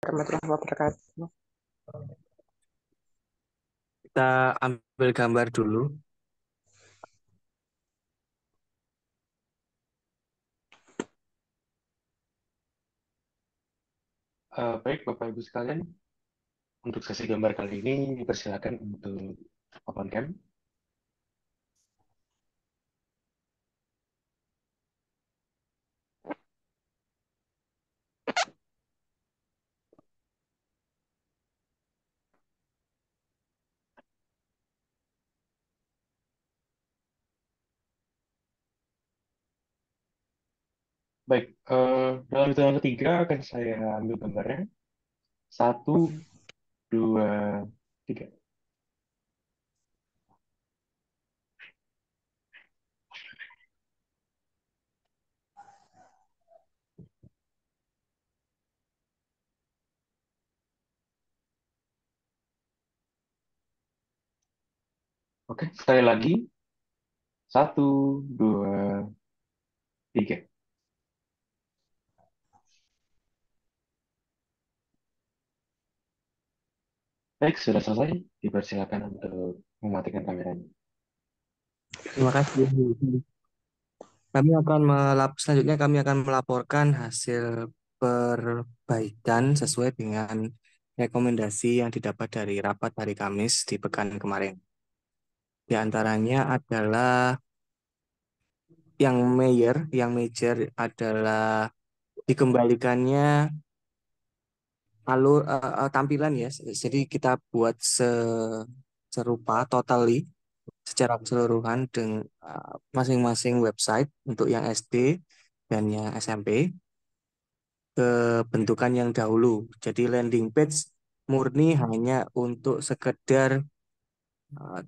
Warahmatullahi wabarakatuh. Kita ambil gambar dulu. Baik, Bapak Ibu sekalian, untuk sesi gambar kali ini dipersilakan untuk open cam. Baik, dalam hitungan ketiga akan saya ambil gambarnya. Satu, dua, tiga. Oke, sekali lagi. Satu, dua, tiga. Baik, sudah selesai. Dipersilakan untuk mematikan kameranya. Terima kasih. Selanjutnya kami akan melaporkan hasil perbaikan sesuai dengan rekomendasi yang didapat dari rapat hari Kamis di pekan kemarin. Di antaranya adalah yang major adalah dikembalikannya tampilan ya. Jadi kita buat serupa totally secara keseluruhan dengan masing-masing website untuk yang SD dan yang SMP ke bentukan yang dahulu. Jadi landing page murni hanya untuk sekedar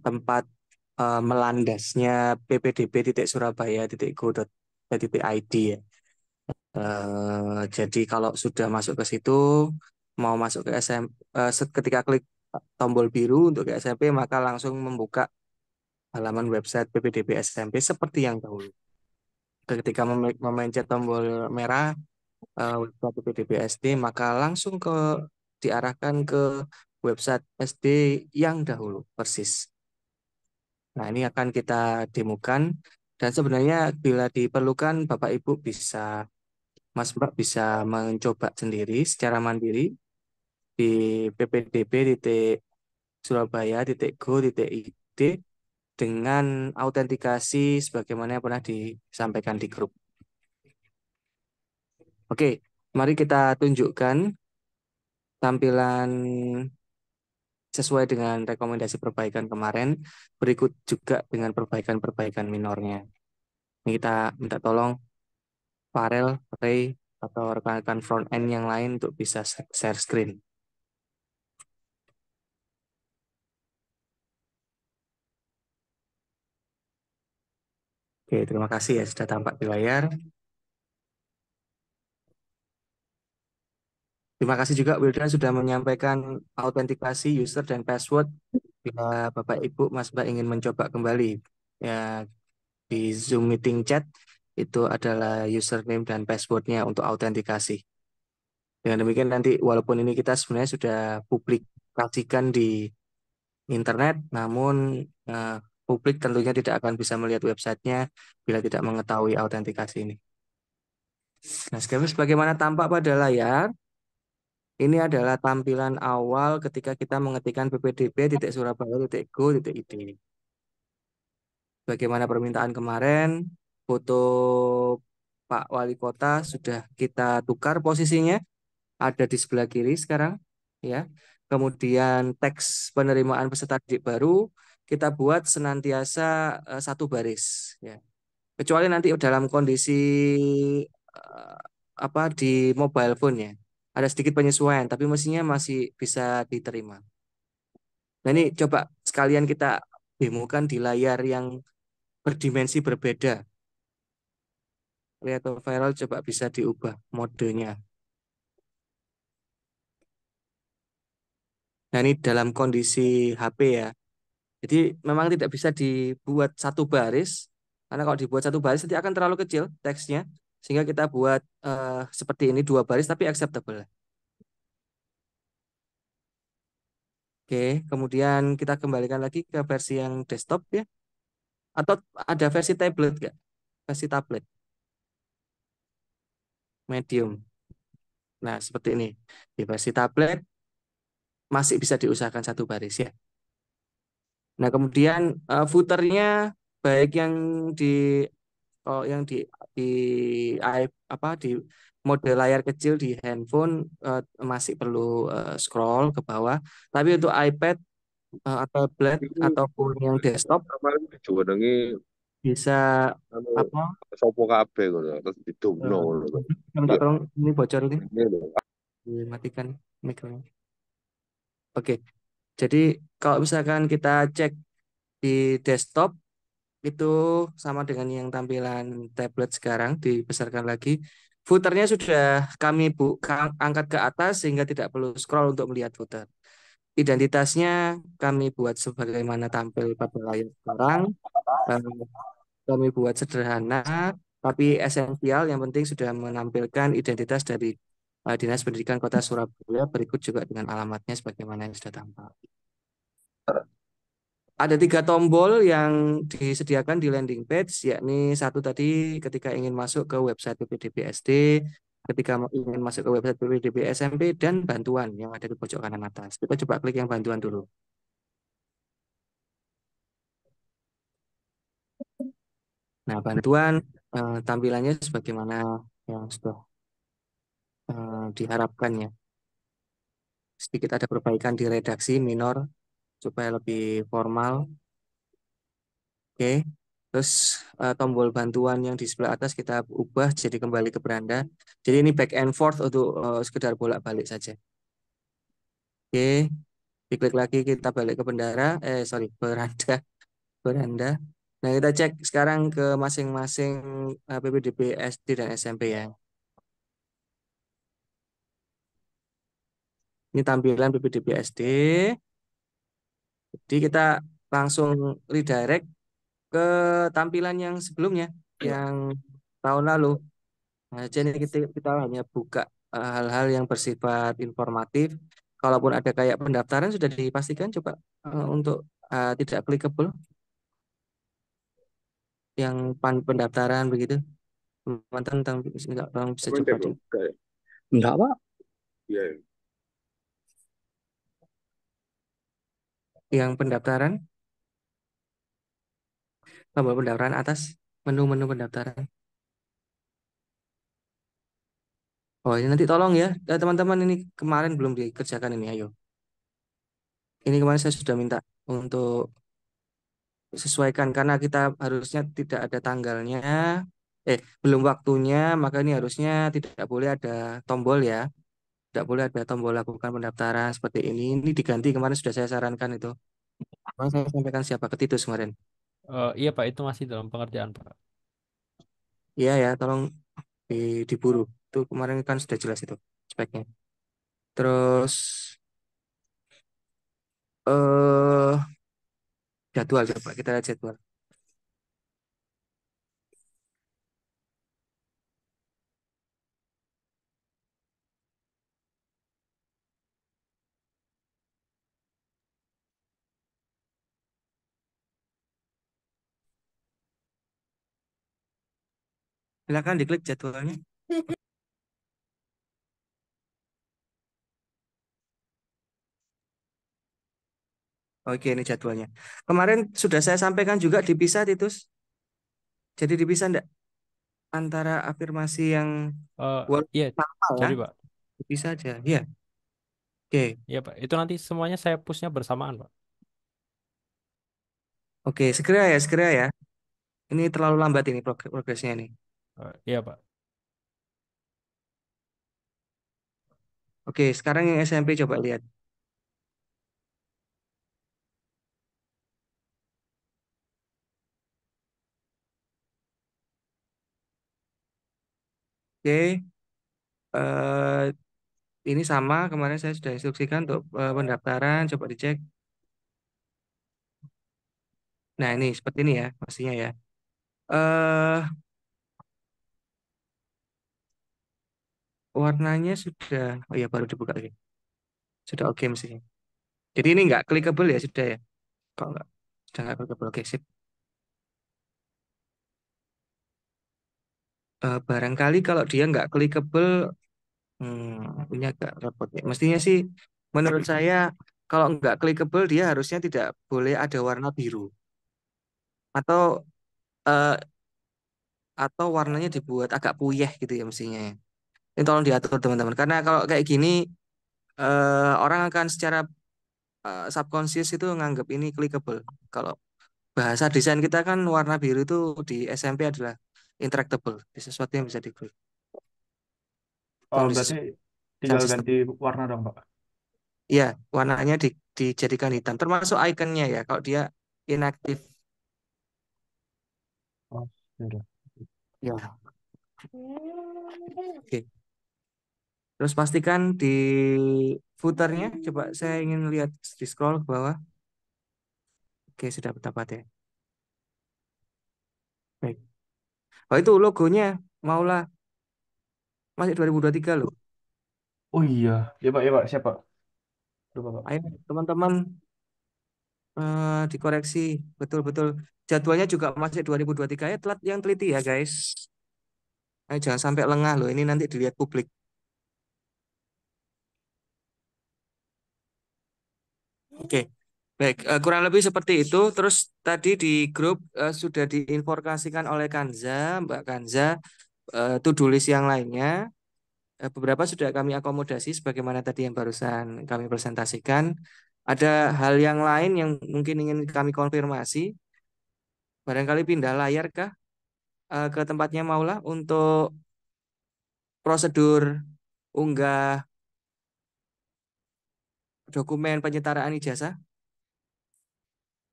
tempat melandasnya ppdb.surabaya.go.id ya. Jadi kalau sudah masuk ke situ, mau masuk ke ketika klik tombol biru untuk ke SMP, maka langsung membuka halaman website PPDB SMP seperti yang dahulu. Ketika memencet tombol merah website PPDB SD, maka langsung diarahkan ke website SD yang dahulu persis. Nah, ini akan kita demokan dan sebenarnya bila diperlukan Bapak Ibu Mas Mbak bisa mencoba sendiri secara mandiri di ppdb.surabaya.go.id dengan autentikasi sebagaimana yang pernah disampaikan di grup. Oke, mari kita tunjukkan tampilan sesuai dengan rekomendasi perbaikan kemarin, berikut juga dengan perbaikan-perbaikan minornya. Ini kita minta tolong Farel, Ray, atau rekan-rekan front end yang lain untuk bisa share screen. Oke, terima kasih ya sudah tampak di layar. Terima kasih juga Wildan sudah menyampaikan autentikasi user dan password. Bila Bapak Ibu Mas Mbak ingin mencoba kembali ya di Zoom meeting chat itu adalah username dan passwordnya untuk autentikasi. Dengan demikian nanti walaupun ini kita sebenarnya sudah publikasikan di internet, namun eh, publik tentunya tidak akan bisa melihat websitenya bila tidak mengetahui autentikasi ini. Nah, sekarang sebagaimana tampak pada layar, ini adalah tampilan awal ketika kita mengetikkan ppdb.surabaya.go.id. Bagaimana permintaan kemarin, foto Pak Wali Kota sudah kita tukar posisinya, ada di sebelah kiri sekarang, ya. Kemudian teks penerimaan peserta didik baru kita buat senantiasa satu baris, ya. Kecuali nanti dalam kondisi eh, di mobile phone ya, ada sedikit penyesuaian, tapi mestinya masih bisa diterima. Nah ini coba sekalian kita demokan di layar yang berdimensi berbeda. Lihat viral coba bisa diubah modenya. Nah ini dalam kondisi HP ya. Jadi memang tidak bisa dibuat satu baris, karena kalau dibuat satu baris nanti akan terlalu kecil teksnya. Sehingga kita buat seperti ini dua baris tapi acceptable. Oke, kemudian kita kembalikan lagi ke versi yang desktop ya. Atau ada versi tablet nggak? Versi tablet, medium. Nah, seperti ini. Di versi tablet masih bisa diusahakan satu baris ya. Nah, kemudian footernya baik yang di yang di apa di mode layar kecil di handphone masih perlu scroll ke bawah. Tapi untuk iPad atau tablet Iku ataupun yang desktop kemarin dijuwenengi bisa anu apa? sapa kabeh ngono terus didumno eh, ngono lho. minta Iya, tolong ini bocor ini ini lho. dimatikan mikronya. Oke, jadi kalau misalkan kita cek di desktop itu sama dengan yang tampilan tablet sekarang dibesarkan lagi. Footernya sudah kami angkat ke atas sehingga tidak perlu scroll untuk melihat footer. Identitasnya kami buat sebagaimana tampil pada layar sekarang. Eh, Kami buat sederhana tapi esensial. Yang penting sudah menampilkan identitas dari Dinas Pendidikan Kota Surabaya berikut juga dengan alamatnya sebagaimana yang sudah tampak. Ada tiga tombol yang disediakan di landing page, yakni satu tadi ketika ingin masuk ke website PPDB SD, ketika ingin masuk ke website PPDB SMP, dan bantuan yang ada di pojok kanan atas. Kita coba klik yang bantuan dulu. Nah, bantuan tampilannya sebagaimana yang sudah diharapkan ya. Sedikit ada perbaikan di redaksi minor supaya lebih formal. Oke. Terus tombol bantuan yang di sebelah atas kita ubah jadi kembali ke beranda. Jadi ini back and forth untuk sekedar bolak-balik saja. Oke, diklik lagi kita balik ke sorry, beranda, beranda. Nah, kita cek sekarang ke masing-masing PPDB SD dan SMP ya. Ini tampilan PPDB SD. Jadi kita langsung redirect ke tampilan yang sebelumnya, yang tahun lalu. Nah, jadi kita hanya buka hal-hal yang bersifat informatif. Kalaupun ada kayak pendaftaran sudah dipastikan coba untuk tidak klikable yang pendaftaran begitu. Teman-teman tolong bisa Apa coba bro? Kayak enggak, Pak. Iya. yang pendaftaran, tombol pendaftaran atas, menu-menu pendaftaran. Oh, ini nanti tolong ya, teman-teman ini kemarin belum dikerjakan ini, ayo. Ini kemarin saya sudah minta untuk sesuaikan karena kita harusnya tidak ada tanggalnya, belum waktunya, maka ini harusnya tidak boleh ada tombol ya, tidak boleh ada tombol lakukan pendaftaran seperti ini. Ini diganti kemarin sudah saya sarankan itu. Kemarin saya sampaikan siapa ke Titus kemarin. Iya Pak, itu masih dalam pengerjaan Pak. Iya ya, tolong diburu. Itu kemarin kan sudah jelas itu speknya. Terus eh jadwal coba kita lihat jadwal. Silakan diklik jadwalnya. Oke, ini jadwalnya. Kemarin sudah saya sampaikan juga dipisah, Titus. Jadi dipisah enggak antara afirmasi yang Eh, walaupun iya, sama ya, jadi Pak. dipisah aja. Iya. Oke. Iya Pak, itu nanti semuanya saya pushnya bersamaan Pak. Oke, segera ya, segera ya. Ini terlalu lambat ini progresnya ini. Iya Pak. Oke, sekarang yang SMP coba lihat. Oke, eh, ini sama kemarin saya sudah instruksikan untuk pendaftaran. Coba dicek. Nah, ini seperti ini ya, pastinya ya. eh Warnanya sudah, oh ya baru dibuka lagi. Sudah oke mestinya. Jadi ini nggak clickable ya sudah ya. Kalau nggak sudah nggak clickable, oke sip. Barangkali kalau dia nggak clickable, ini agak repot ya. Mestinya sih, menurut saya kalau nggak clickable dia harusnya tidak boleh ada warna biru atau eh, atau warnanya dibuat agak puyeh gitu ya mestinya ya. Ini tolong diatur teman-teman. Karena kalau kayak gini orang akan secara subconscious itu nganggap ini clickable. Kalau bahasa desain kita kan warna biru itu di SMP adalah interactable, sesuatu yang bisa diklik. Oh, Tolong berarti disesuaikan tinggal sistem. ganti warna dong, Pak. Ya, warnanya dijadikan hitam, termasuk ikonnya ya. Kalau dia inaktif, Oh, sudah. ya. Oke. Terus pastikan di footernya, coba saya ingin lihat di scroll ke bawah. Oke, sudah tepat ya. Baik. Oh itu logonya, Maulah masih 2023 loh. Oh iya, ya Pak, siapa? Lupa Pak. Ayo teman-teman dikoreksi betul-betul. Jadwalnya juga masih 2023 ya, telat yang teliti ya guys. Ayo jangan sampai lengah loh, ini nanti dilihat publik. Oke, baik. Kurang lebih seperti itu. Terus tadi di grup sudah diinformasikan oleh Kanza, Mbak Kanza, to-do list yang lainnya. Beberapa sudah kami akomodasi sebagaimana tadi yang barusan kami presentasikan. Ada hal yang lain yang mungkin ingin kami konfirmasi. Barangkali pindah layar kah ke tempatnya Maula untuk prosedur unggah dokumen penyetaraan ijazah.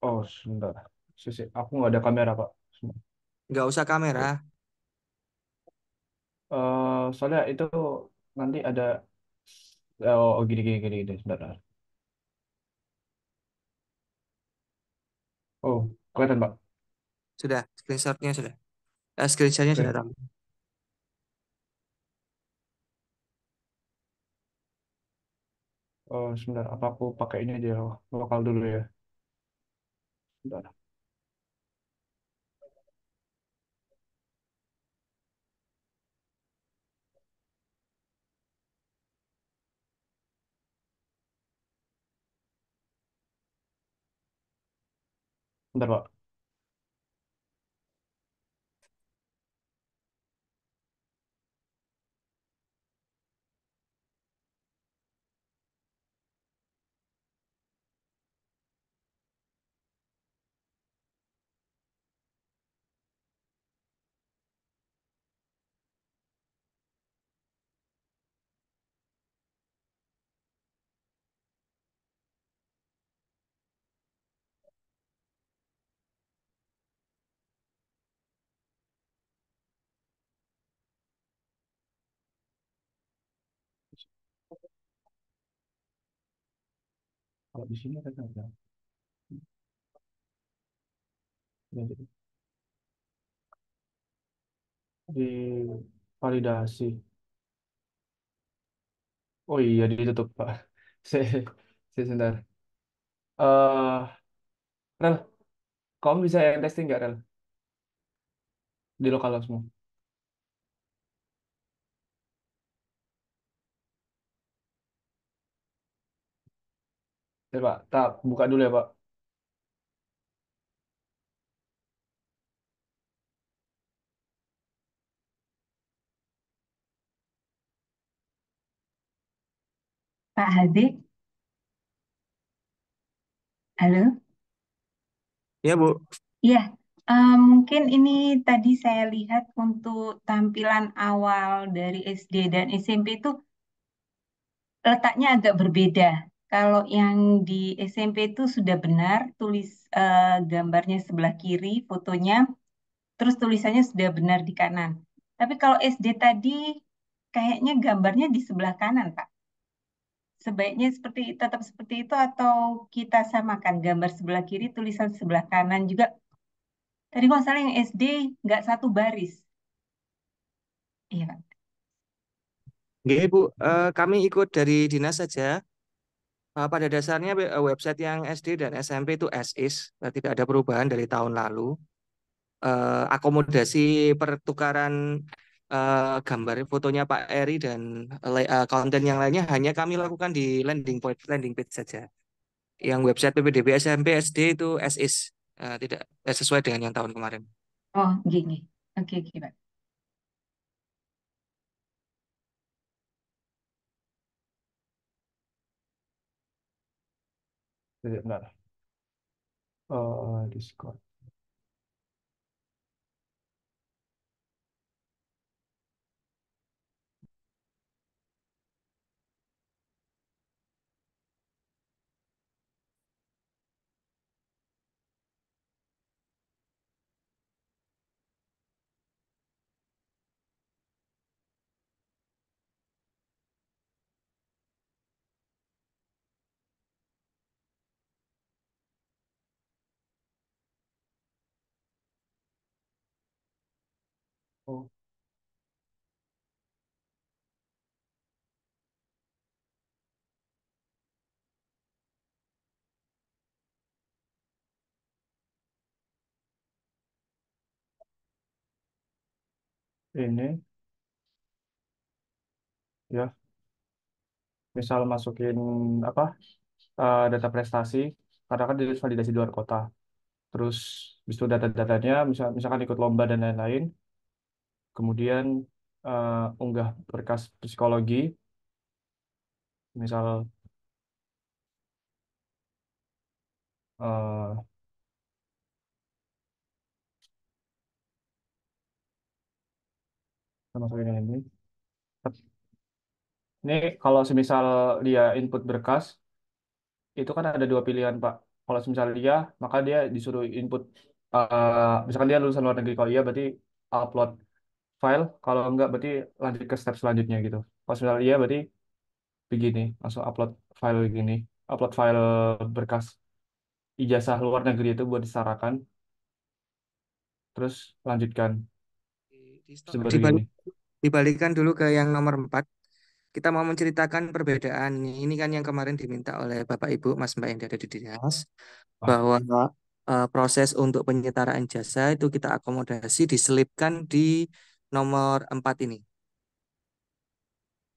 Oh, sebentar. Aku nggak ada kamera, Pak. Nggak usah kamera. Soalnya itu nanti ada oh gini, sebentar. Oh, kelihatan, Pak. Sudah, screenshotnya sudah. Screenshotnya sudah Oke. tampil. Oh, sebentar. Apa aku pakai ini aja lokal dulu ya? Sebentar. Sebentar, Pak. Kalau di sini kan ada. Ini di validasi. Oh iya, ditutup, Pak. Sebentar. Rel, kamu bisa yang testing nggak, Rel? Di lokal semua. Ya, Pak. Tak buka dulu ya, Pak. Pak Hadi, halo. Ya, Bu. Iya, mungkin ini tadi saya lihat untuk tampilan awal dari SD dan SMP itu letaknya agak berbeda. Kalau yang di SMP itu sudah benar, tulis gambarnya sebelah kiri, fotonya, terus tulisannya sudah benar di kanan. Tapi kalau SD tadi kayaknya gambarnya di sebelah kanan, Pak. Sebaiknya tetap seperti itu atau kita samakan gambar sebelah kiri, tulisan sebelah kanan juga. Tadi kalau salah yang SD nggak satu baris. Iya, Pak. Nggih, Bu. Kami ikut dari dinas saja. Pada dasarnya website yang SD dan SMP itu as is, tidak ada perubahan dari tahun lalu. Akomodasi pertukaran gambar fotonya Pak Eri dan konten yang lainnya hanya kami lakukan di landing page saja. Yang website PPDB SMP SD itu as is, tidak sesuai dengan yang tahun kemarin. Oh, gini. Oke, oke, Pak. Bentar. Discord. Oh, ini ya, misal masukin apa data prestasi, karena kan dia validasi di luar kota. Terus habis itu data-datanya, misalkan ikut lomba dan lain-lain. Kemudian unggah berkas psikologi, misal eh kita masukin yang ini. Ini kalau semisal dia input berkas, itu kan ada dua pilihan, Pak. Kalau semisal dia, maka dia disuruh input, misalkan dia lulusan luar negeri. Kalau iya, berarti upload file. Kalau enggak, berarti lanjut ke step selanjutnya gitu. Kalau semisal iya, berarti begini, langsung upload file gini. Upload file berkas ijazah luar negeri itu buat disetarakan, terus lanjutkan. Baru gini. Dibalikan dulu ke yang nomor 4. Kita mau menceritakan perbedaan ini kan yang kemarin diminta oleh Bapak Ibu Mas Mbak yang ada di dinas, Ah, bahwa proses untuk penyetaraan jasa itu kita akomodasi diselipkan di nomor 4 ini.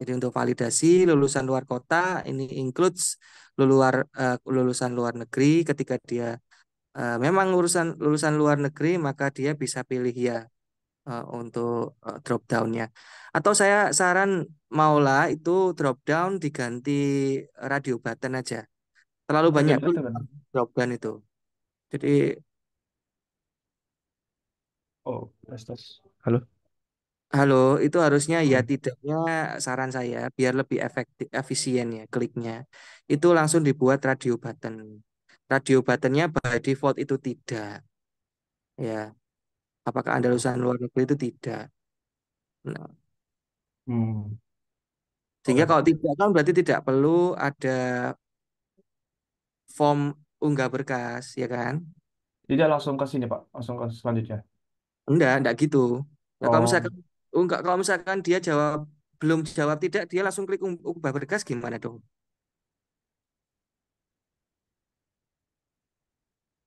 Jadi untuk validasi lulusan luar kota ini includes lulusan luar negeri. Ketika dia memang lulusan luar negeri, maka dia bisa pilih ya untuk drop down-nya. Atau saya saran maulah itu drop down diganti radio button aja. Terlalu oh, banyak radio button kan? drop down itu. Jadi Oh, tes tes. Halo. halo, itu harusnya ya Hmm. tidaknya, saran saya biar lebih efektif efisien ya kliknya. Itu langsung dibuat radio button. Radio buttonnya by default itu tidak. Ya, apakah Anda lulusan luar negeri itu tidak. Nah, Hmm. sehingga Oke. kalau tidak kan berarti tidak perlu ada form unggah berkas, ya kan? Jadi dia langsung ke sini, Pak. Langsung ke selanjutnya. Enggak gitu. Nah, Oh, kalau misalkan dia jawab belum jawab tidak, dia langsung klik ubah berkas gimana dong?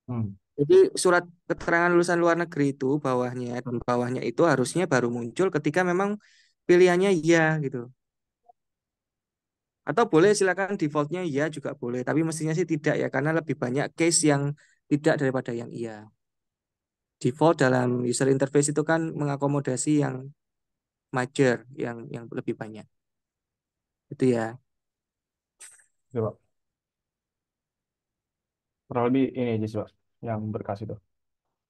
hmm. Jadi surat keterangan lulusan luar negeri itu bawahnya dan bawahnya itu harusnya baru muncul ketika memang pilihannya iya gitu. Atau boleh silakan defaultnya iya juga boleh, tapi mestinya sih tidak ya karena lebih banyak case yang tidak daripada yang iya. Default dalam user interface itu kan mengakomodasi yang major, yang lebih banyak. Itu ya. Coba. Kurang lebih ini aja sih, Pak. Yang berkas itu.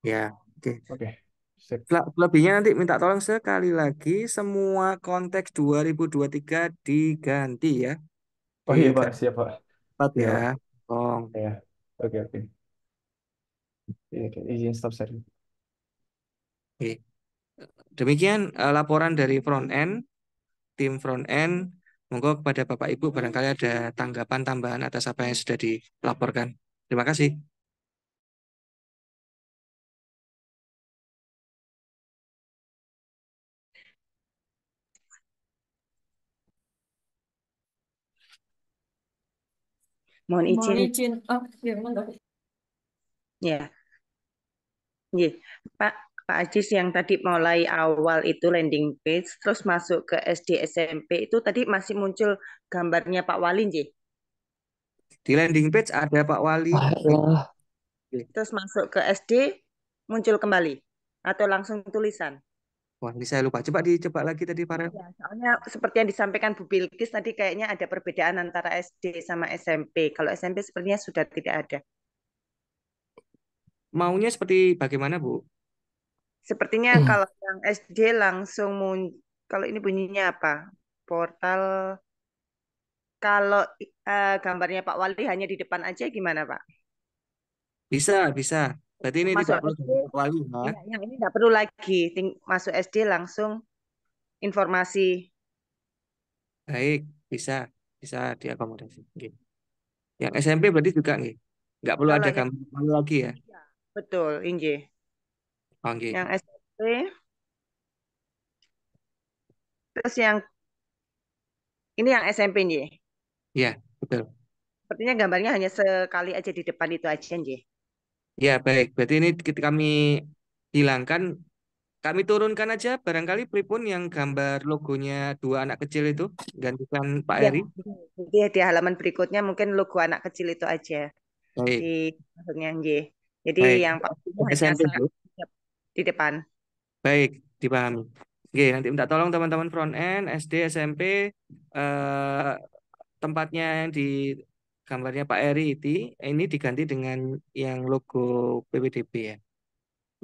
Ya, oke. Oke. Sip. Lebihnya nanti minta tolong sekali lagi semua konteks 2023 diganti ya. Oh iya, Pak. Diganti Siap, Pak. ya. Iya, Pak. Tolong. Ya. Oke, oke. Iya, oke. Izin stop share. Oke. Demikian laporan dari front end, tim front end. Monggo kepada Bapak Ibu barangkali ada tanggapan tambahan atas apa yang sudah dilaporkan. Terima kasih. Mohon Mohon izin, izin. Oh, ya, monggo. ya. Nggih, Pak, Pak Ajis yang tadi mulai awal itu landing page, terus masuk ke SD SMP itu tadi masih muncul gambarnya Pak Wali, nggih. Di landing page ada Pak Wali. Terus masuk ke SD muncul kembali atau langsung tulisan. Wah, ini saya lupa. Coba dicoba lagi tadi Farel. Ya, soalnya seperti yang disampaikan Bu Bilkis tadi kayaknya ada perbedaan antara SD sama SMP. Kalau SMP sepertinya sudah tidak ada. Maunya seperti bagaimana, Bu? Sepertinya kalau yang SD langsung kalau ini bunyinya apa? Portal. Kalau gambarnya Pak Wali hanya di depan aja gimana, Pak? Bisa, bisa. Berarti ini Masuk tidak perlu SD, gambar Pak Wali, ya. iya, yang ini nggak perlu lagi. Masuk SD langsung informasi. Baik, bisa. Bisa diakomodasi. Oke. Yang SMP berarti juga nggih. Nggak perlu Kalau ada yang gambar Pak Wali lagi ya. iya, betul, Inje. Oh, nggih. Yang SMP, terus yang ini yang SMP, Inje. Iya, betul. Sepertinya gambarnya hanya sekali aja di depan itu aja, Inje. Ya, baik. Berarti ini kami hilangkan, kami turunkan aja barangkali pripun yang gambar logonya dua anak kecil itu, gantikan Pak Ya, Eri. jadi di halaman berikutnya mungkin logo anak kecil itu aja Baik, di maksudnya, Inje. Jadi baik. yang Pak Wali hanya SMP, Bu. di depan. Baik, dipahami. Oke, nanti minta tolong teman-teman front end, SD, SMP, eh, tempatnya yang di gambarnya Pak Eri ini diganti dengan yang logo PPDB ya,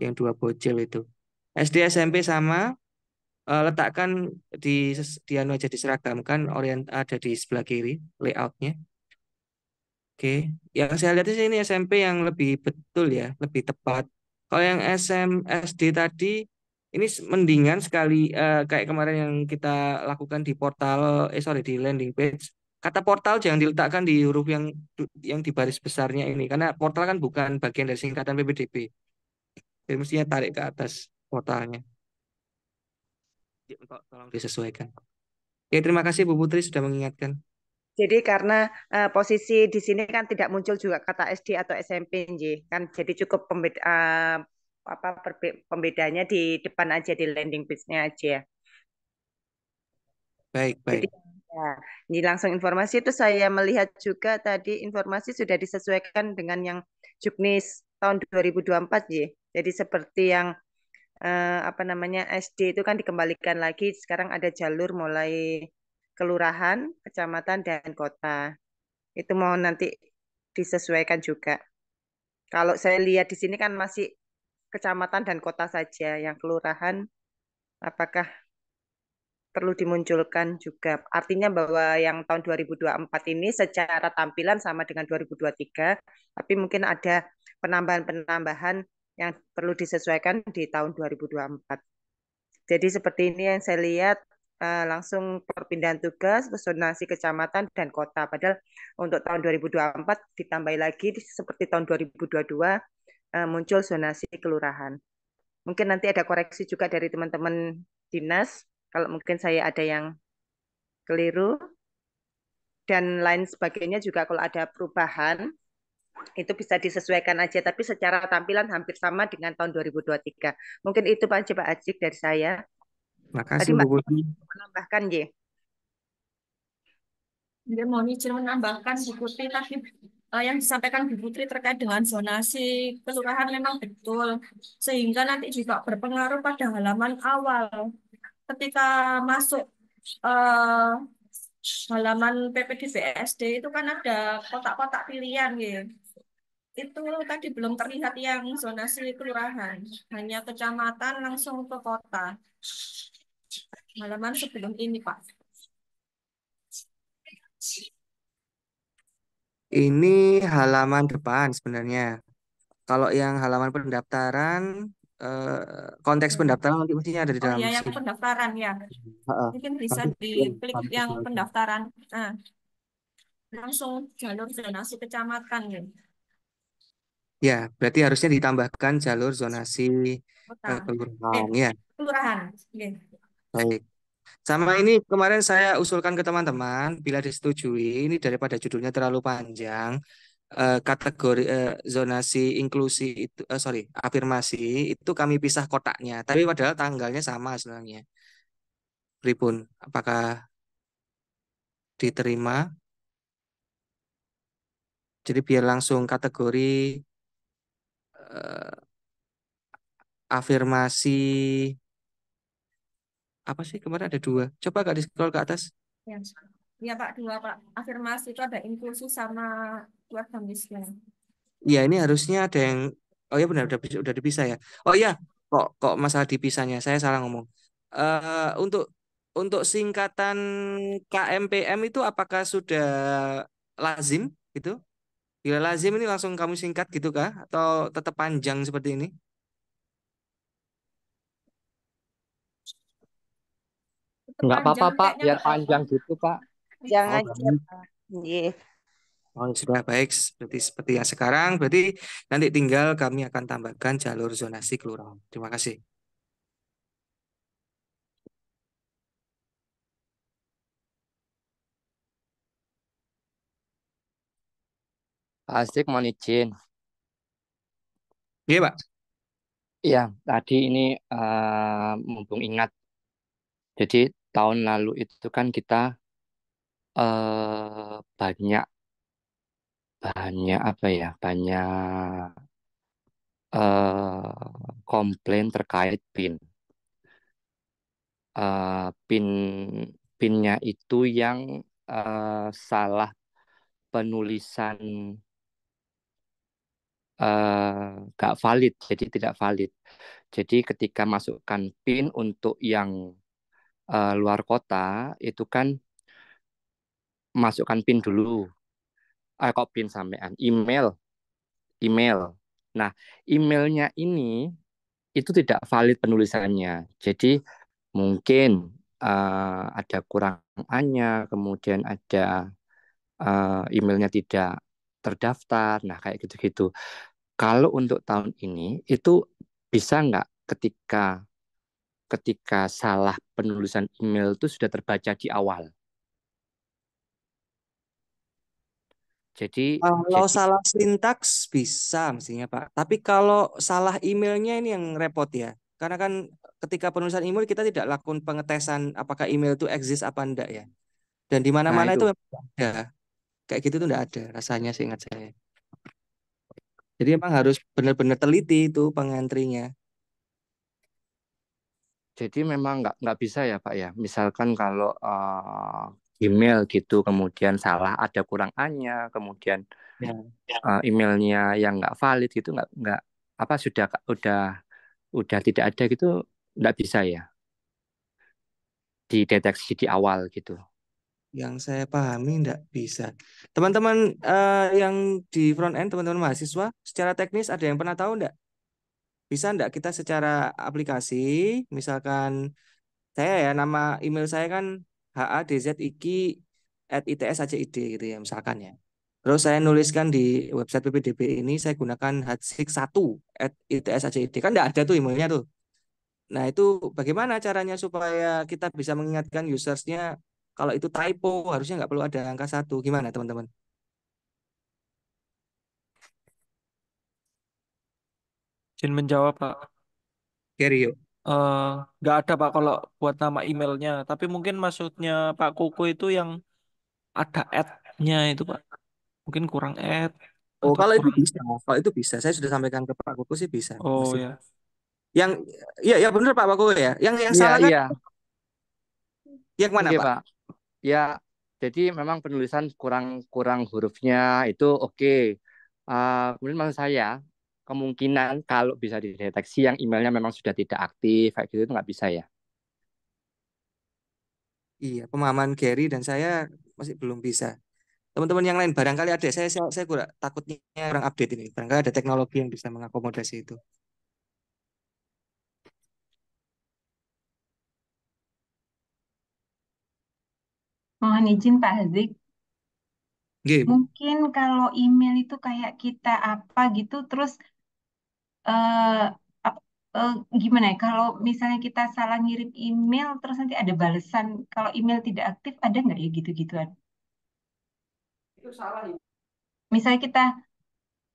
yang dua bojel itu. SD, SMP sama, letakkan di anu aja diseragamkan, ada di sebelah kiri layoutnya. Oke, yang saya lihat di sini SMP yang lebih betul ya, lebih tepat. Kalau yang SD tadi ini mendingan sekali kayak kemarin yang kita lakukan di portal, sorry di landing page. Kata portal jangan diletakkan di huruf yang di baris besarnya ini, karena portal kan bukan bagian dari singkatan PPDB. Jadi mestinya tarik ke atas portalnya. Tolong disesuaikan. Oke, terima kasih Bu Putri sudah mengingatkan. Jadi karena posisi di sini kan tidak muncul juga kata SD atau SMP, Nji. Kan jadi cukup pembedanya di depan aja di landing page-nya aja. Baik, Jadi baik. ya, ini langsung informasi itu saya melihat juga tadi informasi sudah disesuaikan dengan yang Juknis tahun 2024, Nji. Jadi seperti yang apa namanya SD itu kan dikembalikan lagi, sekarang ada jalur mulai kelurahan, kecamatan dan kota. Itu mau nanti disesuaikan juga. Kalau saya lihat di sini kan masih kecamatan dan kota saja, yang kelurahan apakah perlu dimunculkan juga. Artinya bahwa yang tahun 2024 ini secara tampilan sama dengan 2023, tapi mungkin ada penambahan-penambahan yang perlu disesuaikan di tahun 2024. Jadi seperti ini yang saya lihat langsung perpindahan tugas ke zonasi kecamatan dan kota. Padahal untuk tahun 2024 ditambah lagi seperti tahun 2022 muncul zonasi kelurahan. Mungkin nanti ada koreksi juga dari teman-teman dinas. Kalau mungkin saya ada yang keliru dan lain sebagainya juga kalau ada perubahan itu bisa disesuaikan aja. Tapi secara tampilan hampir sama dengan tahun 2023. Mungkin itu Pak Coba Ajik dari saya. Tadi Makasih Bu Mbak Putri. menambahkan, J. Dia mohon izin menambahkan Bu Putri tadi yang disampaikan Bu Putri terkait dengan zonasi kelurahan memang betul, sehingga nanti juga berpengaruh pada halaman awal. Ketika masuk eh, halaman PPDB-SD itu kan ada kotak-kotak pilihan gitu. Itu tadi belum terlihat yang zonasi kelurahan, hanya kecamatan langsung ke kota. Halaman sebelum ini, Pak. Ini halaman depan sebenarnya. Kalau yang halaman pendaftaran, konteks pendaftaran nanti mestinya ada di Oh dalam ya, yang sini. pendaftaran ya. Heeh. Mungkin bisa Nanti diklik sampai yang ke bawah. pendaftaran. Nah, langsung jalur zonasi kecamatan ya. Ya, berarti harusnya ditambahkan jalur zonasi Kota. kelurahan ya. Kelurahan. Oke. Baik. Sama ini kemarin saya usulkan ke teman-teman, bila disetujui, ini daripada judulnya terlalu panjang, kategori zonasi inklusi itu, sorry, afirmasi itu kami pisah kotaknya. Tapi padahal tanggalnya sama sebenarnya. Pripun, apakah diterima? Jadi biar langsung kategori eh, afirmasi apa sih kemarin ada dua. Coba Kak di scroll ke atas. Ya, ya Pak, dua Pak. Afirmasi itu ada inklusi sama keluarga miskin. Iya ini harusnya ada yang oh ya benar udah dipisah ya. Oh iya kok masalah dipisahnya saya salah ngomong. Untuk singkatan KMPM itu apakah sudah lazim gitu? Bila lazim ini langsung kamu singkat gitu kah? Atau tetap panjang seperti ini? Itu Nggak apa-apa, panjang Pak. kayaknya Biar nggak panjang apa-apa. gitu, Pak. Oh, Jangan aja, baik. Pak. Iya. Oh, sudah baik seperti yang sekarang. Berarti nanti tinggal kami akan tambahkan jalur zonasi kelurahan. Terima kasih. Pak Asik mohon izin. Iya, Pak. Iya, tadi ini mumpung ingat. Jadi tahun lalu itu kan kita banyak banyak apa ya? Banyak komplain terkait PIN. PIN PIN-nya itu yang salah penulisan nggak valid, jadi tidak valid. Jadi ketika masukkan PIN untuk yang luar kota itu kan masukkan PIN dulu. Kok PIN sampean? Email. Nah, emailnya ini itu tidak valid penulisannya. Jadi mungkin ada kurang A-nya, kemudian ada emailnya tidak terdaftar. Nah, kayak gitu-gitu. Kalau untuk tahun ini itu bisa nggak ketika salah penulisan email itu sudah terbaca di awal. Jadi Kalau jadi salah sintaks bisa mestinya Pak. Tapi kalau salah emailnya ini yang repot ya. Karena kan ketika penulisan email kita tidak lakukan pengetesan apakah email itu exist apa enggak ya. Dan di nah mana-mana itu. itu memang nggak ada. Kayak gitu tuh enggak ada rasanya seingat saya. Jadi memang harus benar-benar teliti itu pengantrinya. Jadi memang nggak bisa ya Pak ya. Misalkan kalau email gitu kemudian salah ada kurang A-nya, kemudian Ya. emailnya yang nggak valid gitu nggak apa udah tidak ada gitu nggak bisa ya dideteksi di awal gitu. Yang saya pahami enggak bisa. Teman-teman yang di front end, teman-teman mahasiswa, secara teknis ada yang pernah tahu enggak? Bisa enggak kita secara aplikasi, misalkan saya ya nama email saya kan haadziki@its.ac.id gitu ya misalkan ya. Terus saya nuliskan di website PPDB ini saya gunakan hadsik1@its.ac.id kan enggak ada tuh emailnya tuh. Nah, itu bagaimana caranya supaya kita bisa mengingatkan usersnya kalau itu typo harusnya nggak perlu ada angka satu. Gimana teman-teman? Izin menjawab, Pak. Gary, yuk. Eh, nggak ada, Pak, kalau buat nama emailnya. Tapi mungkin maksudnya Pak Koko itu yang ada ad-nya itu, Pak. Mungkin kurang ad Oh, atau kalau itu kurang. bisa. Kalau itu bisa. Saya sudah sampaikan ke Pak Kuku sih bisa. Oh Mesti. ya. Yang iya ya benar Pak Kuku ya. Yang Iya salah kan iya, yang mana oke Pak? Pak. Ya, jadi memang penulisan kurang kurang hurufnya itu oke. Kemudian maksud saya kemungkinan kalau bisa dideteksi yang emailnya memang sudah tidak aktif kayak gitu itu nggak bisa ya. Iya, pemahaman Gary dan saya masih belum bisa. Teman-teman yang lain barangkali ada. Saya kurang takutnya kurang update ini. Barangkali ada teknologi yang bisa mengakomodasi itu. Mohon izin Pak Hazik. Iya, Bu. Mungkin kalau email itu kayak kita apa gitu, terus eh, ap- eh, gimana ya? Kalau misalnya kita salah ngirim email, terus nanti ada balasan. Kalau email tidak aktif, ada nggak ya gitu-gituan? Itu salah ya. Misalnya kita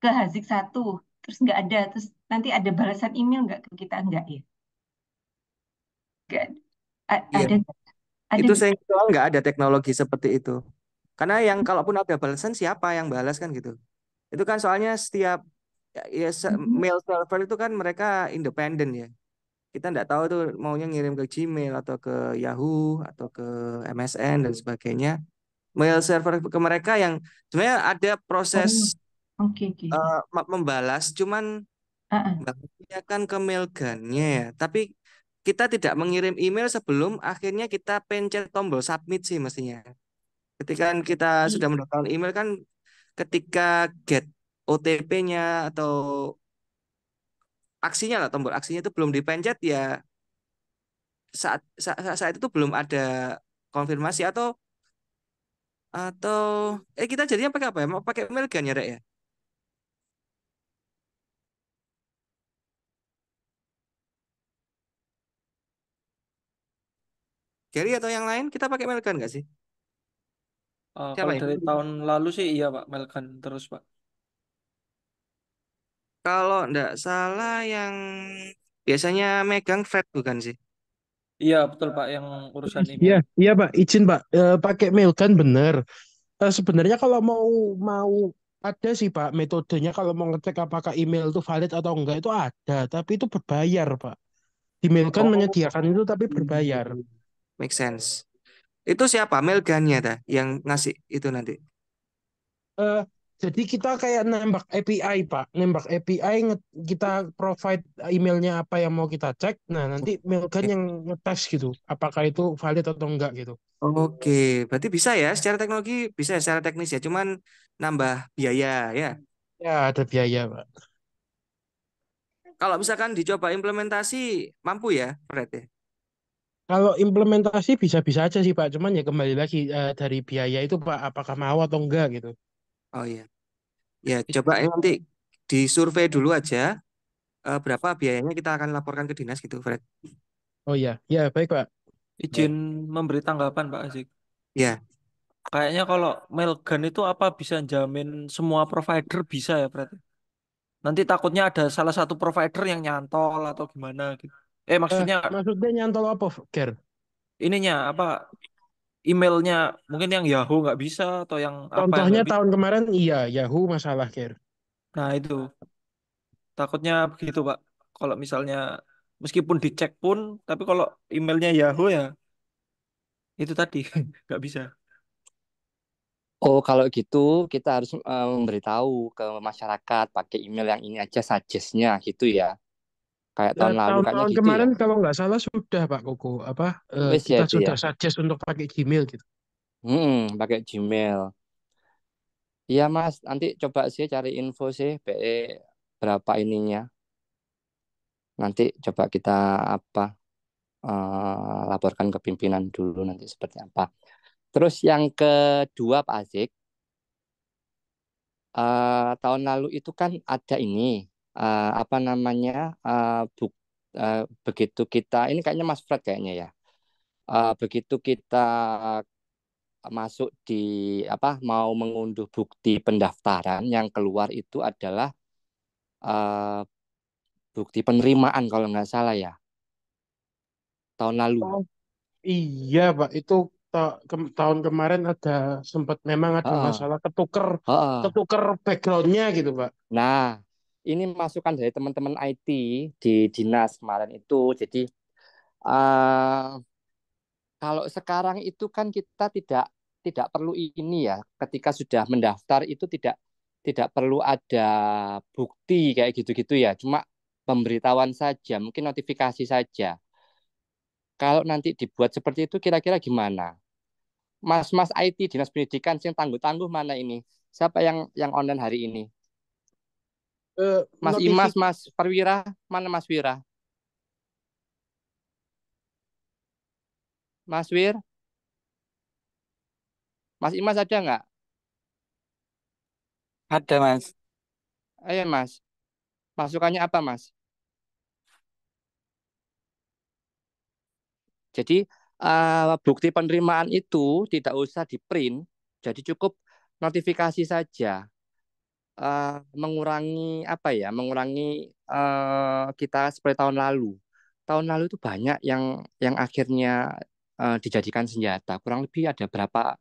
ke Hazik satu, terus nggak ada, terus nanti ada balasan email nggak ke kita? Nggak ya? Nggak ada. Iya, Ada nggak? Ada itu nggak? saya kira nggak ada teknologi seperti itu. Karena yang kalaupun ada balasan siapa yang balas kan gitu. Itu kan soalnya setiap Mhm. mail server itu kan mereka independen ya. Kita nggak tahu tuh maunya ngirim ke Gmail atau ke Yahoo atau ke MSN dan sebagainya. Mail server ke mereka yang sebenarnya ada proses Oh, oke, oke. membalas, cuman Ah, ah. balasnya kan ke mail gunnya ya. Tapi kita tidak mengirim email sebelum akhirnya kita pencet tombol submit sih mestinya. Ketika kita sudah mendapatkan email kan ketika get OTP-nya atau aksinya lah tombol aksinya itu belum dipencet ya saat itu belum ada konfirmasi atau kita jadinya pakai apa ya? Mau pakai mail gun ya, Rek ya? Gary atau yang lain kita pakai mail gun nggak sih? Siapa Kalau ya? dari tahun lalu sih iya Pak, Melkan terus Pak. Kalau nggak salah yang biasanya megang Fred bukan sih? Iya betul Pak yang urusan Iya, email. iya Pak, izin Pak. Pakai mail kan bener. Sebenarnya kalau mau mau ada sih Pak metodenya kalau mau ngecek apakah email itu valid atau enggak itu ada, tapi itu berbayar Pak. Di mail kan Oh, menyediakan itu tapi berbayar. make sense. Itu siapa? Mail gunnya dah yang ngasih itu nanti. Eh, jadi kita kayak nembak API Pak, nembak API kita provide emailnya apa yang mau kita cek. Nah nanti mail kan yang ngetes gitu, apakah itu valid atau enggak gitu. Oke, berarti bisa ya secara teknologi bisa ya secara teknis ya, cuman nambah biaya ya. Ya ada biaya Pak. Kalau misalkan dicoba implementasi mampu ya, Fred ya. Kalau implementasi bisa-bisa aja sih Pak, cuman ya kembali lagi dari biaya itu Pak, apakah mau atau enggak gitu. Oh iya, ya coba nanti disurvei dulu aja berapa biayanya kita akan laporkan ke dinas gitu, Fred. Oh iya, ya baik Pak. Izin memberi tanggapan Pak Azik. Ya, Kayaknya kalau Melgan itu apa bisa jamin semua provider bisa ya berarti? Nanti takutnya ada salah satu provider yang nyantol atau gimana gitu. Maksudnya Maksudnya nyantol apa, Ger? ininya apa emailnya mungkin yang Yahoo nggak bisa atau yang apa yang Contohnya nggak bisa. tahun kemarin iya, Yahoo masalah, Ger. Nah itu takutnya begitu Pak. Kalau misalnya meskipun dicek pun, tapi kalau emailnya Yahoo ya itu tadi nggak bisa. Oh, kalau gitu kita harus memberitahu ke masyarakat pakai email yang ini aja suggest-nya gitu ya. Kayak tahun lalu kayaknya Tahun-tahun gitu ya. kemarin kalau nggak salah sudah Pak Koko, apa Wes ya kita itu ya. sudah suggest untuk pakai Gmail gitu. Pakai Gmail. Iya Mas, nanti coba sih cari info sih PE berapa ininya. Nanti coba kita apa laporkan ke pimpinan dulu nanti seperti apa. Terus yang kedua Pak Azik, tahun lalu itu kan ada ini apa namanya begitu kita ini kayaknya Mas Fred kayaknya ya. Begitu kita masuk di apa mau mengunduh bukti pendaftaran yang keluar itu adalah eh, bukti penerimaan kalau nggak salah ya tahun lalu. Oh iya Pak, itu tahun kemarin ada sempat memang ada Heeh, masalah ketuker heeh. ketuker backgroundnya gitu Pak. Nah, ini masukan dari teman-teman IT di dinas kemarin itu. Jadi eh, kalau sekarang itu kan kita tidak tidak perlu ini ya. Ketika sudah mendaftar itu tidak perlu ada bukti kayak gitu-gitu ya. Cuma pemberitahuan saja, mungkin notifikasi saja. Kalau nanti dibuat seperti itu kira-kira gimana? Mas-mas IT Dinas Pendidikan yang tangguh-tangguh mana ini? Siapa yang online hari ini? Mas Imas, Notifikasi Mas Perwira, mana Mas Wira? Mas Wir, Mas Imas ada nggak? Ada, Mas. Ayo Mas, masukannya apa Mas? Jadi bukti penerimaan itu tidak usah di print, jadi cukup notifikasi saja. Mengurangi apa ya? Mengurangi kita seperti tahun lalu. Tahun lalu itu banyak yang akhirnya dijadikan senjata. Kurang lebih ada berapa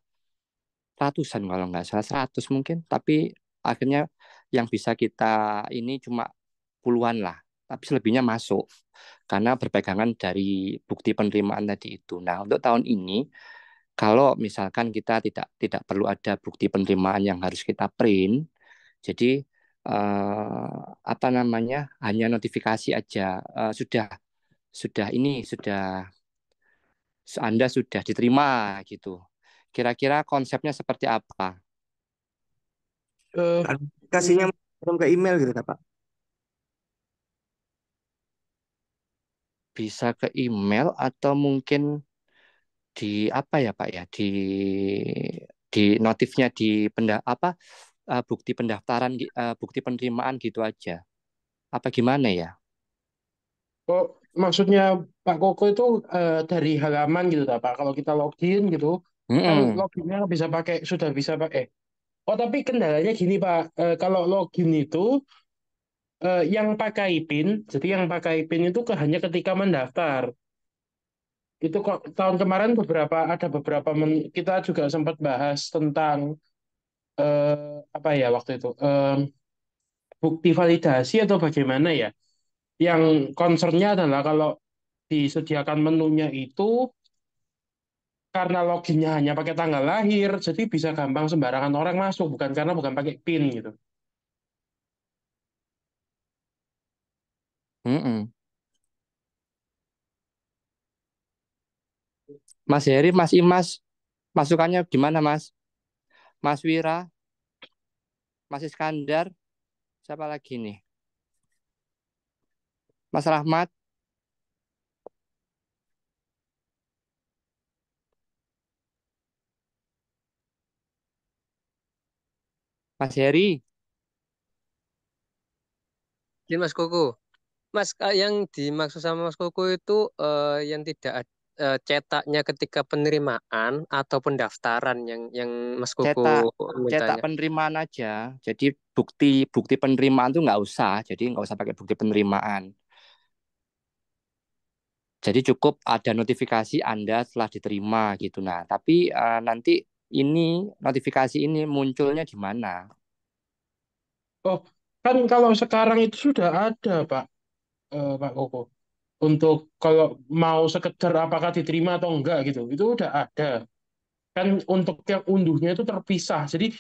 ratusan kalau nggak salah 100 mungkin. Tapi akhirnya yang bisa kita ini cuma puluhan lah. Tapi selebihnya masuk karena berpegangan dari bukti penerimaan tadi itu. Nah, untuk tahun ini kalau misalkan kita tidak perlu ada bukti penerimaan yang harus kita print, jadi apa namanya hanya notifikasi aja. Sudah ini Anda sudah diterima gitu. Kira-kira konsepnya seperti apa? Eh, Kasihnya langsung ke email gitu Kak, Pak. Bisa ke email atau mungkin di apa ya Pak ya di notifnya di bukti pendaftaran bukti penerimaan gitu aja. Apa gimana ya? oh, maksudnya Pak Koko itu dari halaman gitu tak Pak. Kalau kita login gitu, kan Mm-mm. loginnya sudah bisa pakai. Oh, tapi kendalanya gini Pak, kalau login itu yang pakai PIN, jadi yang pakai PIN itu hanya ketika mendaftar. Itu kok tahun kemarin ada beberapa kita juga sempat bahas tentang apa ya waktu itu bukti validasi atau bagaimana ya. Yang concernnya adalah kalau disediakan menunya itu karena loginnya hanya pakai tanggal lahir, jadi bisa gampang sembarangan orang masuk, bukan pakai PIN gitu. Mm-mm. Mas Heri, Mas Imas, masukannya gimana Mas? Mas Wira, Mas Iskandar, siapa lagi nih? Mas Rahmat, Mas Heri. Ini Mas Koko. Mas, yang dimaksud sama Mas Koko itu yang tidak cetaknya ketika penerimaan atau pendaftaran yang Mas Koko cetak cetak mintanya. penerimaan aja. Jadi bukti bukti penerimaan tuh nggak usah. Jadi nggak usah pakai bukti penerimaan. Jadi cukup ada notifikasi Anda telah diterima gitu. Nah, tapi nanti ini notifikasi ini munculnya di mana? Oh, kan kalau sekarang itu sudah ada, Pak, Pak Koko. Untuk kalau mau sekedar apakah diterima atau enggak gitu, itu udah ada. Kan untuk yang unduhnya itu terpisah. Jadi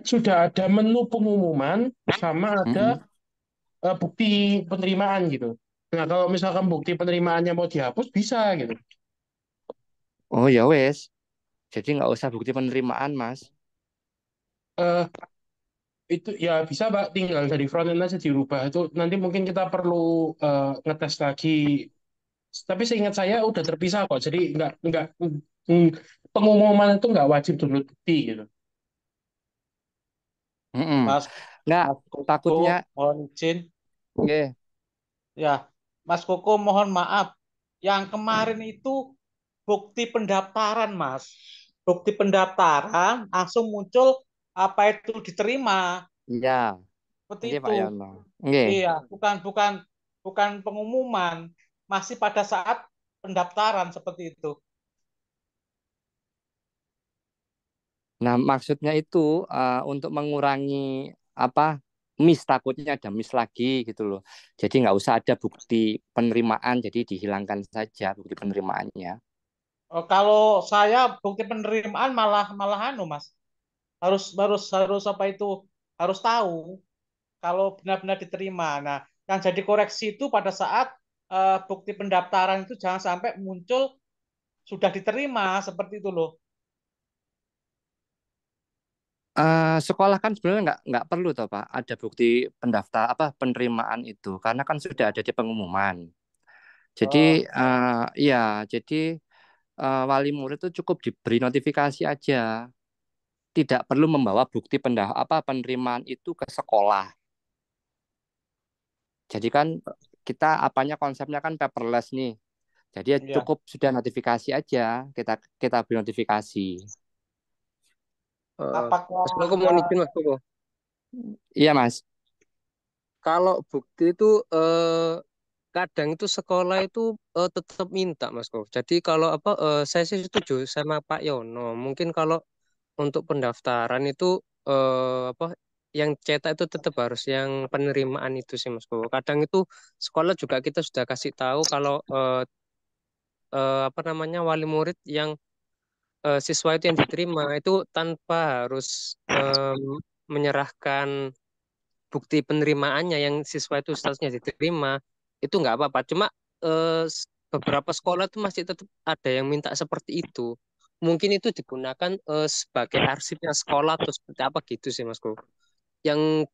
sudah ada menu pengumuman sama ada Mm-mm. bukti penerimaan gitu. Nah, kalau misalkan bukti penerimaannya mau dihapus bisa gitu. Oh ya wes. Jadi nggak usah bukti penerimaan, Mas. Eh itu ya bisa Pak, tinggal dari front end aja dirubah. Itu nanti mungkin kita perlu ngetes lagi. Tapi seingat saya udah terpisah kok. Jadi mm, pengumuman itu nggak wajib download bukti gitu. Mm-mm. Mas Nggak, Mas Koko takutnya mohon izin nggih. ya Mas Koko mohon maaf yang kemarin itu bukti pendaftaran Mas, bukti pendaftaran langsung muncul apa itu diterima Iya, seperti nggih itu. Pak Yono. Nggih. Iya, bukan bukan bukan pengumuman, masih pada saat pendaftaran seperti itu. Nah, maksudnya itu untuk mengurangi apa miss takutnya ada miss lagi gitu loh. Jadi nggak usah ada bukti penerimaan, jadi dihilangkan saja bukti penerimaannya. Kalau saya bukti penerimaan malah malah anu Mas, harus harus harus apa itu harus tahu kalau benar-benar diterima. Nah, yang jadi koreksi itu pada saat bukti pendaftaran itu jangan sampai muncul sudah diterima seperti itu loh. Sekolah kan sebenarnya nggak perlu toh Pak ada bukti pendaftar apa penerimaan itu karena kan sudah ada di pengumuman. Jadi Oh, iya jadi wali murid itu cukup diberi notifikasi aja, tidak perlu membawa bukti penerimaan itu ke sekolah. Jadi kan kita apanya konsepnya kan paperless nih. Jadi ya Ya. cukup sudah notifikasi aja, kita kita beri notifikasi. Apakah Mas Koko mau izin Mas Koko. Iya Mas. Kalau bukti itu kadang itu sekolah itu tetap minta Mas Koko. Jadi kalau apa saya sih setuju sama Pak Yono. Mungkin kalau untuk pendaftaran itu apa yang cetak itu tetap harus yang penerimaan itu sih Mas Koko. Kadang itu sekolah juga kita sudah kasih tahu kalau apa namanya wali murid yang siswa itu yang diterima itu tanpa harus menyerahkan bukti penerimaannya yang siswa itu statusnya diterima itu nggak apa-apa. Cuma beberapa sekolah tuh masih tetap ada yang minta seperti itu. Mungkin itu digunakan sebagai arsipnya sekolah atau seperti apa gitu sih Mas Bro. Yang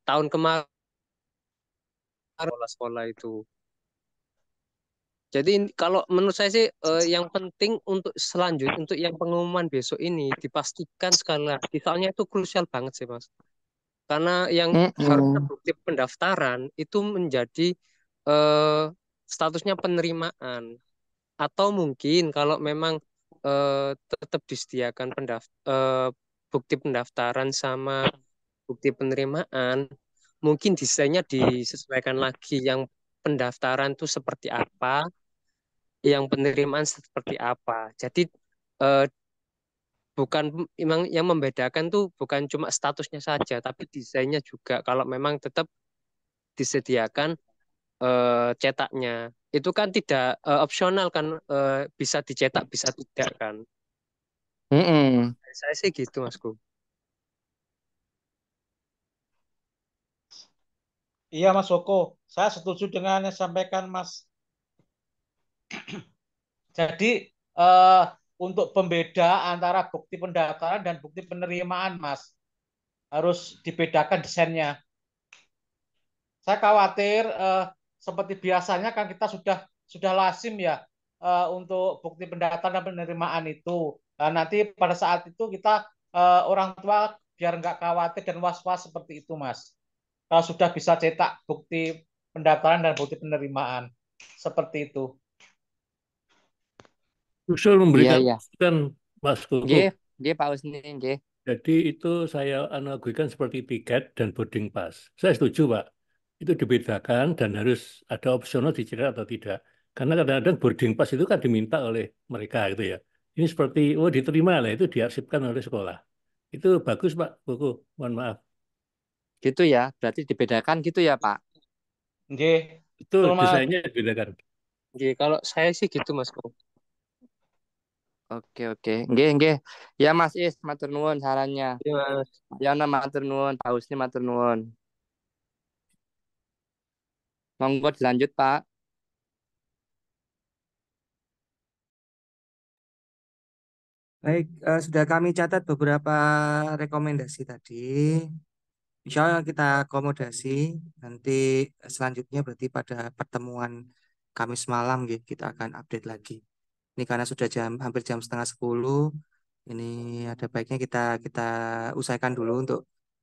tahun kemarin sekolah itu. Jadi kalau menurut saya sih yang penting untuk selanjutnya untuk yang pengumuman besok ini dipastikan sekali lagi soalnya itu krusial banget sih Mas. Karena yang harusnya bukti pendaftaran itu menjadi eh, statusnya penerimaan atau mungkin kalau memang tetap disediakan bukti pendaftaran sama bukti penerimaan mungkin desainnya disesuaikan lagi yang pendaftaran itu seperti apa yang penerimaan seperti apa jadi eh, bukan memang yang membedakan tuh bukan cuma statusnya saja tapi desainnya juga kalau memang tetap disediakan cetaknya itu kan tidak opsional kan bisa dicetak bisa tidak kan. Saya sih gitu Masku. Iya Mas Joko, saya setuju dengan yang disampaikan Mas. Jadi eh, untuk pembeda antara bukti pendaftaran dan bukti penerimaan Mas harus dibedakan desainnya. Saya khawatir seperti biasanya kan kita sudah lazim ya untuk bukti pendaftaran dan penerimaan itu. Nah, nanti pada saat itu kita orang tua biar nggak khawatir dan was-was seperti itu, Mas. Kalau sudah bisa cetak bukti pendaftaran dan bukti penerimaan seperti itu. Usul Iya memberikan iya. masukan Mas Koko. Nggih Pak Usni, nggih. Jadi itu saya analogikan seperti tiket dan boarding pass. Saya setuju Pak. Itu dibedakan dan harus ada opsional dicetak atau tidak. Karena kadang-kadang boarding pass itu kan diminta oleh mereka gitu ya. Ini seperti, oh diterima lah, itu diarsipkan oleh sekolah. Itu bagus Pak Koko, mohon maaf. Gitu ya, berarti dibedakan gitu ya Pak. Nggih. Betul, Betul, Mas. desainnya dibedakan. Nggih, kalau saya sih gitu Mas. Oke. Nggih. Ya Mas Is, matur nuwun sarannya. Iya, Mas. Ya matur nuwun, Pak Husni matur nuwun. Monggo dilanjut Pak. Baik, sudah kami catat beberapa rekomendasi tadi. Insya Allah kita akomodasi. Nanti selanjutnya berarti pada pertemuan Kamis malam gitu, kita akan update lagi. Ini karena sudah hampir jam setengah 10. Ini ada baiknya kita kita usahakan dulu untuk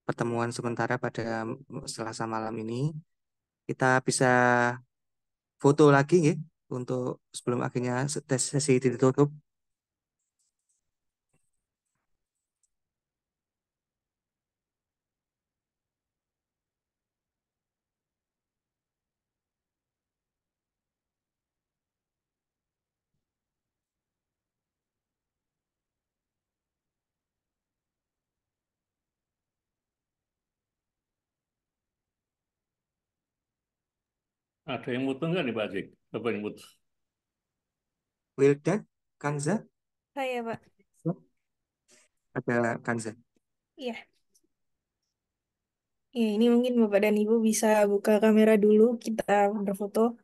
pertemuan sementara pada Selasa malam ini. Kita bisa foto lagi ya untuk sebelum akhirnya sesi ditutup. Ada yang mutu nggak nih Pak Zik? Apa yang mutu? Wildan, Kanza, Saya, Pak. ada Kanza. Iya. Ya, ini mungkin Bapak dan Ibu bisa buka kamera dulu, kita berfoto.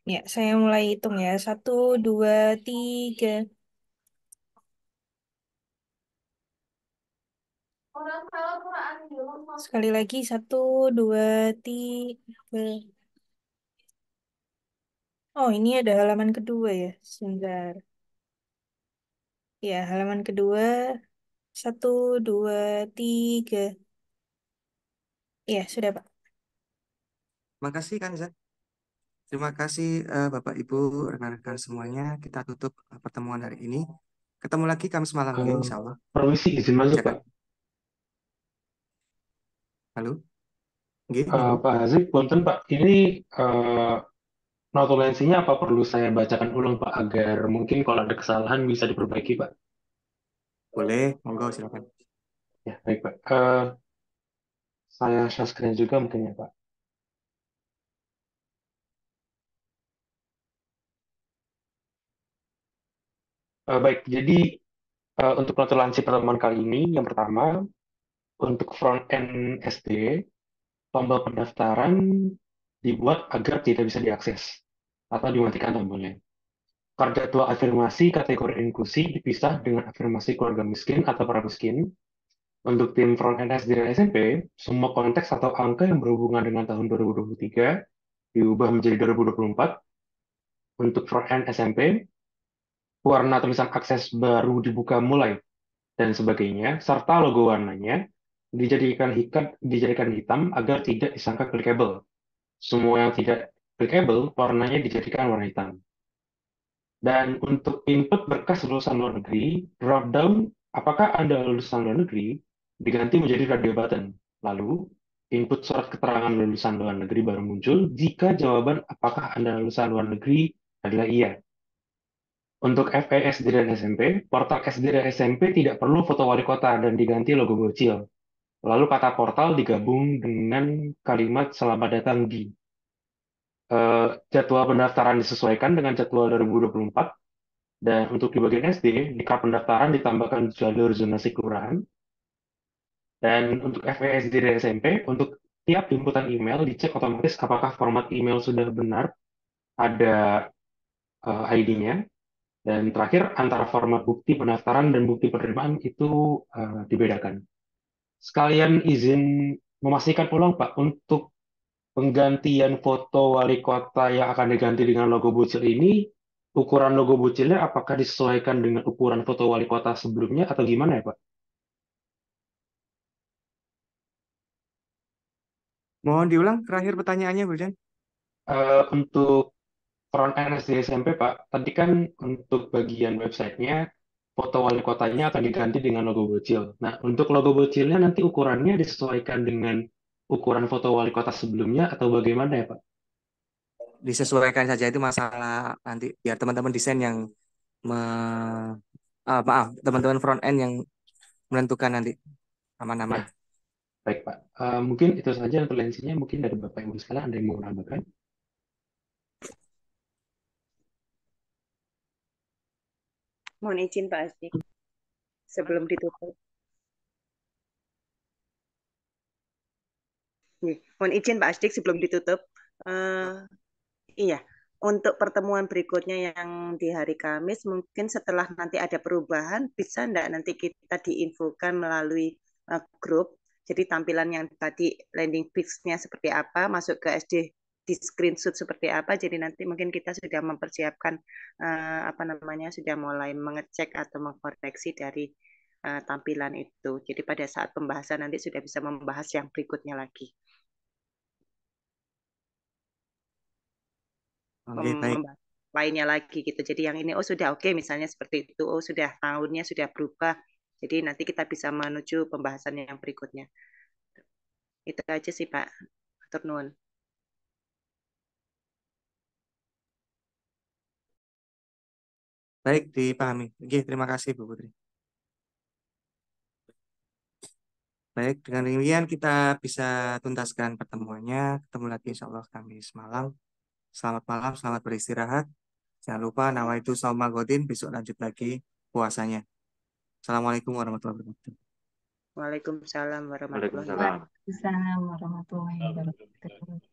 Ya, saya mulai hitung ya. 1, 2, 3. Sekali lagi, 1, 2, 3. Oh, ini ada halaman kedua ya. Sebentar. Ya, halaman kedua. 1, 2, 3. Ya, sudah Pak. Makasih Kanza. Terima kasih Bapak Ibu, rekan-rekan semuanya. Kita tutup pertemuan hari ini. Ketemu lagi Kamis malam ya, Eh, insya Allah. Permisi izin masuk Jangan. Pak. Halo? Nggih, monggo. Pak Hazik, punten Pak. Ini notulensinya apa perlu saya bacakan ulang Pak agar mungkin kalau ada kesalahan bisa diperbaiki Pak? Boleh, monggo silakan. Ya, baik Pak. Saya share screen juga mungkin ya Pak. Baik, jadi untuk notulensi pertemuan kali ini, yang pertama, untuk front end SD, tombol pendaftaran dibuat agar tidak bisa diakses atau dimatikan tombolnya. Jadwal afirmasi kategori inklusi dipisah dengan afirmasi keluarga miskin atau para miskin. Untuk tim front end SD dan SMP, semua konteks atau angka yang berhubungan dengan tahun 2023 diubah menjadi 2024. Untuk front end SMP, warna tulisan akses baru dibuka mulai dan sebagainya, serta logo warnanya dijadikan hitam agar tidak disangka clickable. Semua yang tidak clickable, warnanya dijadikan warna hitam. Dan untuk input berkas lulusan luar negeri, dropdown apakah Anda lulusan luar negeri diganti menjadi radio button. Lalu, input surat keterangan lulusan luar negeri baru muncul jika jawaban apakah Anda lulusan luar negeri adalah iya. Untuk FE, SD, dan SMP, portal SD dan SMP tidak perlu foto wali kota dan diganti logo bocil. Lalu kata portal digabung dengan kalimat selamat datang di. Jadwal pendaftaran disesuaikan dengan jadwal 2024. Dan untuk di bagian SD, di kartu pendaftaran ditambahkan jalur zonasi kelurahan. Dan untuk FESD dan SMP, untuk tiap inputan email dicek otomatis apakah format email sudah benar, ada ID-nya. Dan terakhir, antara format bukti pendaftaran dan bukti penerimaan itu dibedakan. Sekalian izin memastikan ulang, Pak, untuk penggantian foto wali kota yang akan diganti dengan logo bocil ini, ukuran logo bocilnya apakah disesuaikan dengan ukuran foto wali kota sebelumnya atau gimana ya, Pak? Mohon diulang terakhir pertanyaannya, Bu Jan. Untuk front end SD SMP, Pak, tadi kan untuk bagian websitenya, foto wali kotanya akan diganti dengan logo bocil. Nah, untuk logo bocilnya nanti ukurannya disesuaikan dengan ukuran foto wali kota sebelumnya atau bagaimana ya, Pak? Disesuaikan saja, itu masalah nanti biar teman-teman desain yang maaf, teman-teman front end yang menentukan nanti aman-aman. Ya, baik Pak. Mungkin itu saja intervensinya. Mungkin dari Bapak Ibu sekalian ada yang mau menambahkan? Mohon izin Pak Asdik sebelum ditutup. Mohon izin Pak Asdik sebelum ditutup. Iya, untuk pertemuan berikutnya yang di hari Kamis, mungkin setelah nanti ada perubahan, bisa enggak nanti kita diinfokan melalui grup. Jadi tampilan yang tadi landing page-nya seperti apa, masuk ke SD di screenshot seperti apa. Jadi nanti mungkin kita sudah mempersiapkan apa namanya, sudah mulai mengecek atau mengkoreksi dari tampilan itu. Jadi pada saat pembahasan nanti sudah bisa membahas yang berikutnya lagi. Oke, baik. Lainnya lagi gitu. Jadi yang ini sudah oke misalnya seperti itu. Sudah tahunnya sudah berubah. Jadi nanti kita bisa menuju pembahasan yang berikutnya. Itu aja sih Pak. Atur nuwun. Baik, dipahami. Oke, terima kasih Bu Putri. Baik, dengan demikian kita bisa tuntaskan pertemuannya. Ketemu lagi insya Allah Kamis malam. Selamat malam, selamat beristirahat. Jangan lupa nawaitu sauma godin, besok lanjut lagi puasanya. Assalamualaikum warahmatullahi wabarakatuh. Waalaikumsalam warahmatullahi Waalaikumsalam warahmatullahi wabarakatuh.